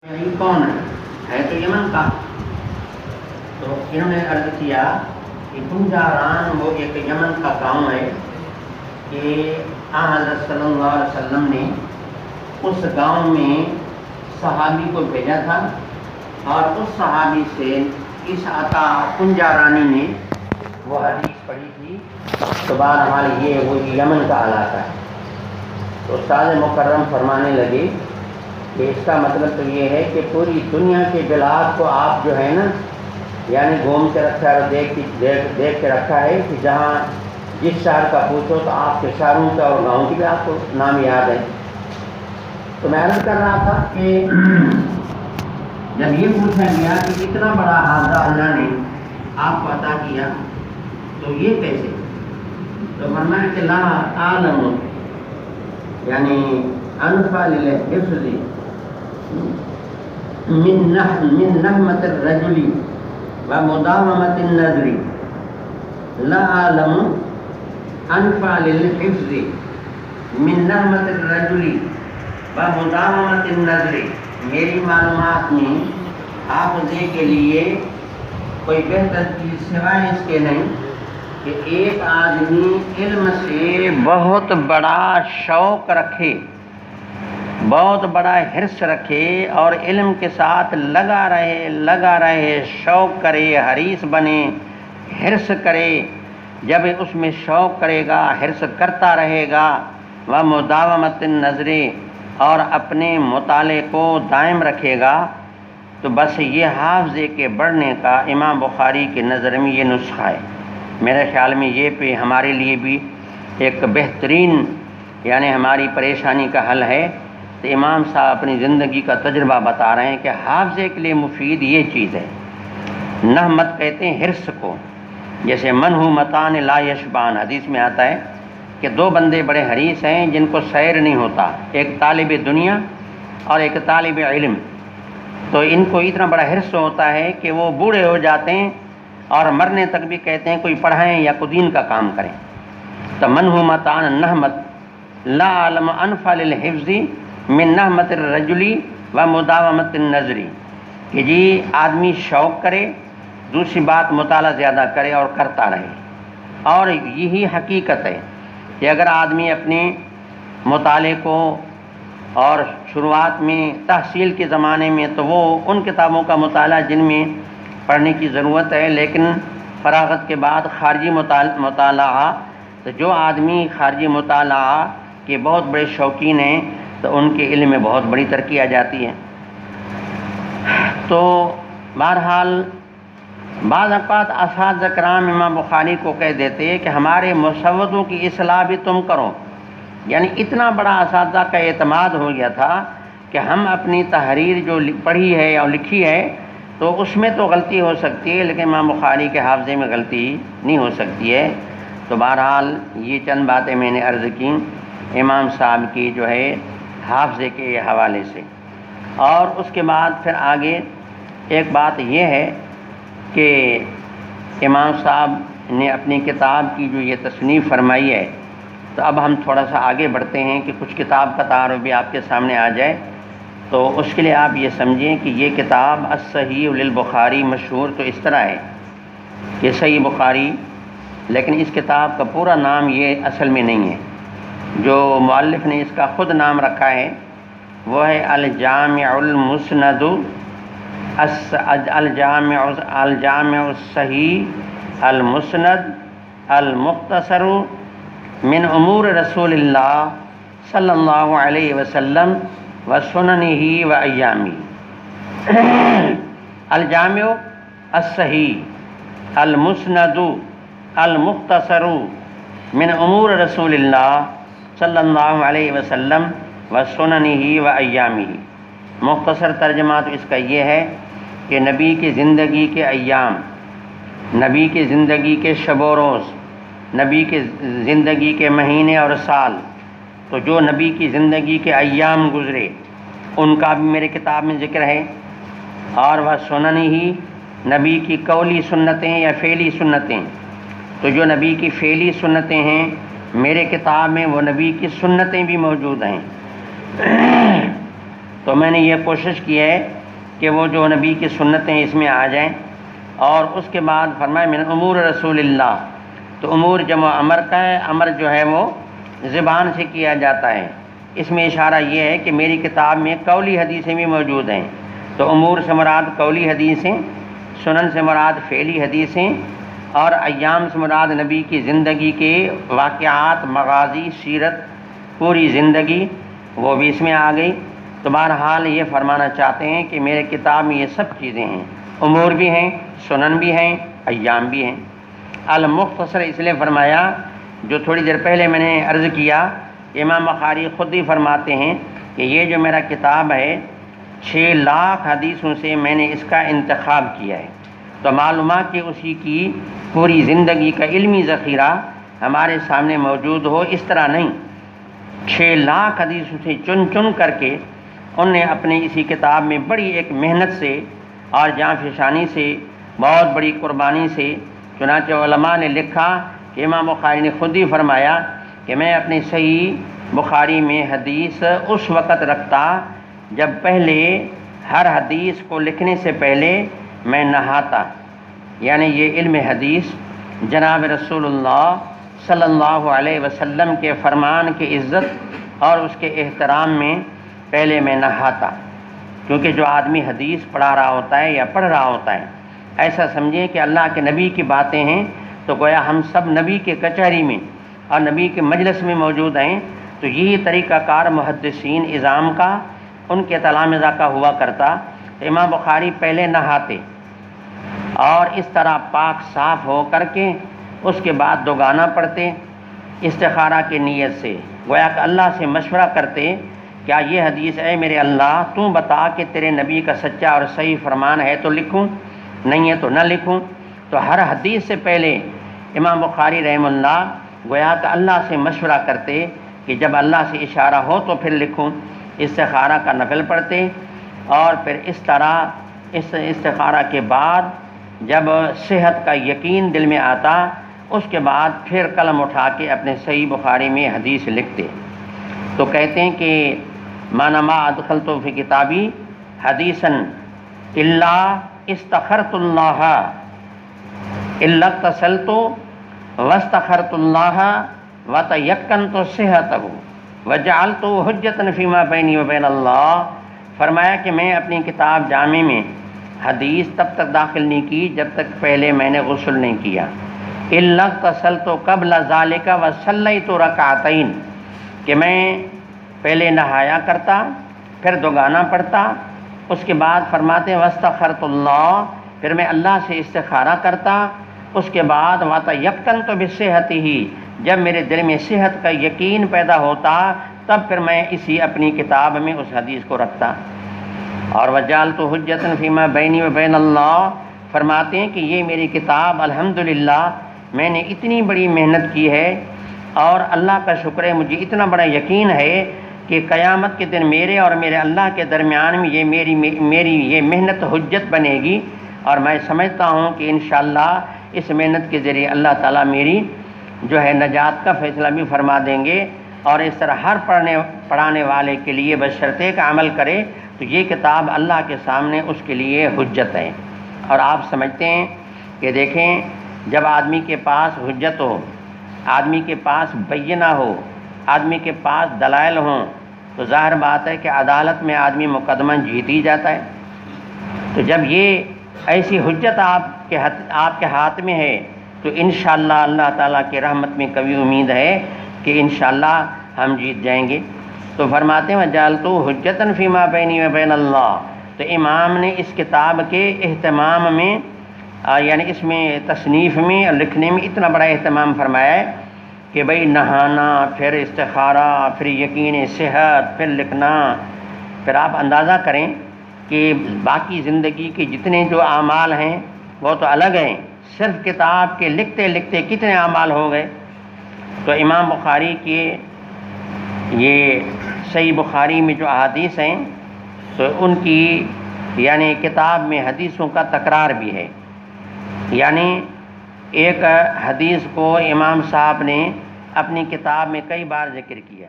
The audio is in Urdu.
یہ کون ہے تو یمن کا. تو انہوں نے عرض کیا کہ کنجاران وہ ایک یمن کا گاؤں ہے کہ حضرت صلی اللہ علیہ وسلم نے اس گاؤں میں صحابی کو بھیجا تھا اور اس صحابی سے اس عطا کنجارانی نے وہ حدیث پڑھی تھی. تو بہرحال یہ وہ یمن کا علاقہ ہے. تو استاد مکرم فرمانے لگے کہ اس کا مطلب تو یہ ہے کہ پوری دنیا کے بلاد کو آپ جو ہے نا یعنی گھوم کے رکھا ہے اور دیکھ کے رکھا ہے کہ جہاں جس شہر کا پوچھو تو آپ کے شہروں کا اور گاؤں کی بھی آپ کو نام یاد ہے. تو میں عرض کر رہا تھا کہ جب یہ پوچھا گیا کہ اتنا بڑا حادثہ اللہ نے آپ کو عطا کیا تو یہ کیسے؟ تو فرمایا کہ لا عالم یعنی انفع للحفظ من نحمت الرجل ومداومت النظر. لا عالم انفع للحفظ من نحمت الرجل ومداومت النظر. میری معلومات میں حافظے کے لیے کوئی بہتر چیز سوائے اس کے نہیں کہ ایک آدمی علم سے بہت بڑا شوق رکھے، بہت بڑا حرص رکھے اور علم کے ساتھ لگا رہے، شوق کرے، حریص بنے، حرص کرے. جب اس میں شوق کرے گا، حرص کرتا رہے گا، وہ مداومت النظر اور اپنے مطالعے کو دائم رکھے گا تو بس یہ حافظے کے بڑھنے کا امام بخاری کے نظر میں یہ نسخہ ہے. میرے خیال میں یہ پہ ہمارے لیے بھی ایک بہترین یعنی ہماری پریشانی کا حل ہے. تو امام صاحب اپنی زندگی کا تجربہ بتا رہے ہیں کہ حافظے کے لیے مفید یہ چیز ہے. نحمت کہتے ہیں حرص کو. جیسے من ہو متان لا یشبان، حدیث میں آتا ہے کہ دو بندے بڑے حریص ہیں جن کو سیر نہیں ہوتا، ایک طالب دنیا اور ایک طالب علم. تو ان کو اتنا بڑا حرص ہوتا ہے کہ وہ بوڑھے ہو جاتے ہیں اور مرنے تک بھی کہتے ہیں کوئی پڑھائیں یا کوئی دین کا کام کریں. تو من ہو متان نحمت لا علم انفع للحفظ من نحمت الرجل و مداومت النظر. کہ جی آدمی شوق کرے، دوسری بات مطالعہ زیادہ کرے اور کرتا رہے. اور یہی حقیقت ہے کہ اگر آدمی اپنے مطالعے کو اور شروعات میں تحصیل کے زمانے میں تو وہ ان کتابوں کا مطالعہ جن میں پڑھنے کی ضرورت ہے، لیکن فراغت کے بعد خارجی مطالعہ تو جو آدمی خارجی مطالعہ کے بہت بڑے شوقین ہیں تو ان کے علم میں بہت بڑی ترقی آ جاتی ہے. تو بہرحال بعض اوقات اساتذہ کرام امام بخاری کو کہہ دیتے کہ ہمارے مسودوں کی اصلاح بھی تم کرو. یعنی اتنا بڑا اساتذہ کا اعتماد ہو گیا تھا کہ ہم اپنی تحریر جو پڑھی ہے اور لکھی ہے تو اس میں تو غلطی ہو سکتی ہے لیکن امام بخاری کے حافظے میں غلطی نہیں ہو سکتی ہے. تو بہرحال یہ چند باتیں میں نے عرض کی امام صاحب کی جو ہے حافظے کے حوالے سے. اور اس کے بعد پھر آگے ایک بات یہ ہے کہ امام صاحب نے اپنی کتاب کی جو یہ تصنیف فرمائی ہے تو اب ہم تھوڑا سا آگے بڑھتے ہیں کہ کچھ کتاب کا تعارف بھی آپ کے سامنے آ جائے. تو اس کے لیے آپ یہ سمجھیں کہ یہ کتاب الصحیح للبخاری مشہور تو اس طرح ہے کہ صحیح بخاری، لیکن اس کتاب کا پورا نام یہ اصل میں نہیں ہے. جو مؤلف نے اس کا خود نام رکھا ہے وہ ہے الجامع المسند الجامع الصحیح المسند المختصر من امور رسول اللہ صلی اللہ علیہ وسلم و سننہ و ایامہ. الجامع الصحیح المسند المختصر من امور رسول اللہ صلی اللہ علیہ وسلم و سننہ و ایامہ. مختصر ترجمہ تو اس کا یہ ہے کہ نبی کی زندگی کے ایام، نبی کی زندگی کے شب و روز، نبی کی زندگی کے مہینے اور سال، تو جو نبی کی زندگی کے ایام گزرے ان کا بھی میرے کتاب میں ذکر ہے. اور وہ سنن ہی نبی کی قولی سنتیں یا فعلی سنتیں، تو جو نبی کی فعلی سنتیں ہیں میرے کتاب میں وہ نبی کی سنتیں بھی موجود ہیں. تو میں نے یہ کوشش کی ہے کہ وہ جو نبی کی سنتیں اس میں آ جائیں، اور اس کے بعد فرمایا من امور رسول اللہ، تو امور جمع امر کا ہے، امر جو ہے وہ زبان سے کیا جاتا ہے۔ اس میں اشارہ یہ ہے کہ میری کتاب میں قولی حدیثیں بھی موجود ہیں، تو امور سے مراد قولی حدیثیں، سنن سے مراد فعلی حدیثیں، اور ایام سے مراد نبی کی زندگی کے واقعات، مغازی، سیرت، پوری زندگی، وہ بھی اس میں آ گئی۔ تو بہرحال یہ فرمانا چاہتے ہیں کہ میرے کتاب میں یہ سب چیزیں ہیں، امور بھی ہیں، سنن بھی ہیں، ایام بھی ہیں۔ المختصر اس لیے فرمایا، جو تھوڑی دیر پہلے میں نے عرض کیا، امام بخاری خود ہی فرماتے ہیں کہ یہ جو میرا کتاب ہے 6 لاکھ حدیثوں سے میں نے اس کا انتخاب کیا ہے، تو معلومات کہ اسی کی پوری زندگی کا علمی ذخیرہ ہمارے سامنے موجود ہو، اس طرح نہیں، 6 لاکھ حدیثوں سے چن چن کر کے ان نے اپنے اسی کتاب میں بڑی ایک محنت سے اور جاں فشانی سے، بہت بڑی قربانی سے، چنانچہ علماء نے لکھا کہ امام بخاری نے خود ہی فرمایا کہ میں اپنی صحیح بخاری میں حدیث اس وقت رکھتا جب پہلے ہر حدیث کو لکھنے سے پہلے میں نہاتا، یعنی یہ علم حدیث جناب رسول اللہ صلی اللہ علیہ وسلم کے فرمان کی عزت اور اس کے احترام میں پہلے میں نہاتا، کیونکہ جو آدمی حدیث پڑھا رہا ہوتا ہے یا پڑھ رہا ہوتا ہے، ایسا سمجھیں کہ اللہ کے نبی کی باتیں ہیں، تو گویا ہم سب نبی کے کچہری میں اور نبی کے مجلس میں موجود ہیں۔ تو یہی طریقہ کار محدثین اعظام کا، ان کے تلامذہ کا ہوا کرتا۔ تو امام بخاری پہلے نہاتے اور اس طرح پاک صاف ہو کر کے اس کے بعد دوگانہ پڑھتے استخارہ کی نیت سے، گویا کہ اللہ سے مشورہ کرتے، کیا یہ حدیث اے میرے اللہ تو بتا کہ تیرے نبی کا سچا اور صحیح فرمان ہے تو لکھوں، نہیں ہے تو نہ لکھوں۔ تو ہر حدیث سے پہلے امام بخاری رحمہ اللہ گویا کہ اللہ سے مشورہ کرتے کہ جب اللہ سے اشارہ ہو تو پھر لکھوں، استخارہ کا نفل پڑھتے، اور پھر اس طرح اس استخارہ کے بعد جب صحت کا یقین دل میں آتا، اس کے بعد پھر قلم اٹھا کے اپنے صحیح بخاری میں حدیث لکھتے۔ تو کہتے ہیں کہ مانا ما ادخلت فی کتابی حدیثا الا استخرت اللہ الا اتصلت واستخرت اللہ وتیقنت صحتہ وجعلت حجۃ فیما بینی وبین اللہ۔ فرمایا کہ میں اپنی کتاب جامع میں حدیث تب تک داخل نہیں کی جب تک پہلے میں نے غسل نہیں کیا، الا اتصلت قبل ذالک وصلیت رکعتین، کہ میں پہلے نہایا کرتا پھر دوگانہ پڑھتا، اس کے بعد فرماتے واستخرت اللہ، پھر میں اللہ سے استخارہ کرتا، اس کے بعد وتیقنت بصحتہ، جب میرے دل میں صحت کا یقین پیدا ہوتا تب پھر میں اسی اپنی کتاب میں اس حدیث کو رکھتا۔ اور وجعلت حجۃ فیما بینی وبین اللہ، فرماتے ہیں کہ یہ میری کتاب الحمدللہ میں نے اتنی بڑی محنت کی ہے، اور اللہ کا شکر ہے مجھے اتنا بڑا یقین ہے کہ قیامت کے دن میرے اور میرے اللہ کے درمیان میں یہ میری یہ محنت حجت بنے گی، اور میں سمجھتا ہوں کہ انشاءاللہ اس محنت کے ذریعے اللہ تعالیٰ میری جو ہے نجات کا فیصلہ بھی فرما دیں گے، اور اس طرح ہر پڑھانے والے کے لیے بشرطے کا عمل کرے تو یہ کتاب اللہ کے سامنے اس کے لیے حجت ہے۔ اور آپ سمجھتے ہیں کہ دیکھیں جب آدمی کے پاس حجت ہو، آدمی کے پاس بینہ ہو، آدمی کے پاس دلائل ہوں، تو ظاہر بات ہے کہ عدالت میں آدمی مقدمہ جیت ہی جاتا ہے۔ تو جب یہ ایسی حجت آپ کے ہاتھ میں ہے تو انشاءاللہ اللہ تعالیٰ کی رحمت میں کبھی امید ہے کہ انشاءاللہ ہم جیت جائیں گے۔ تو فرماتے ہیں وجعلت حجۃ فیما بینی وبین اللہ، تو امام نے اس کتاب کے اہتمام میں یعنی اس میں تصنیف میں اور لکھنے میں اتنا بڑا اہتمام فرمایا ہے کہ بھئی نہانا، پھر استخارہ، پھر یقین صحت، پھر لکھنا، پھر آپ اندازہ کریں کہ باقی زندگی کے جتنے جو اعمال ہیں وہ تو الگ ہیں، صرف کتاب کے لکھتے لکھتے کتنے اعمال ہو گئے۔ تو امام بخاری کے یہ صحیح بخاری میں جو احادیث ہیں تو ان کی یعنی کتاب میں حدیثوں کا تکرار بھی ہے، یعنی ایک حدیث کو امام صاحب نے اپنی کتاب میں کئی بار ذکر کیا۔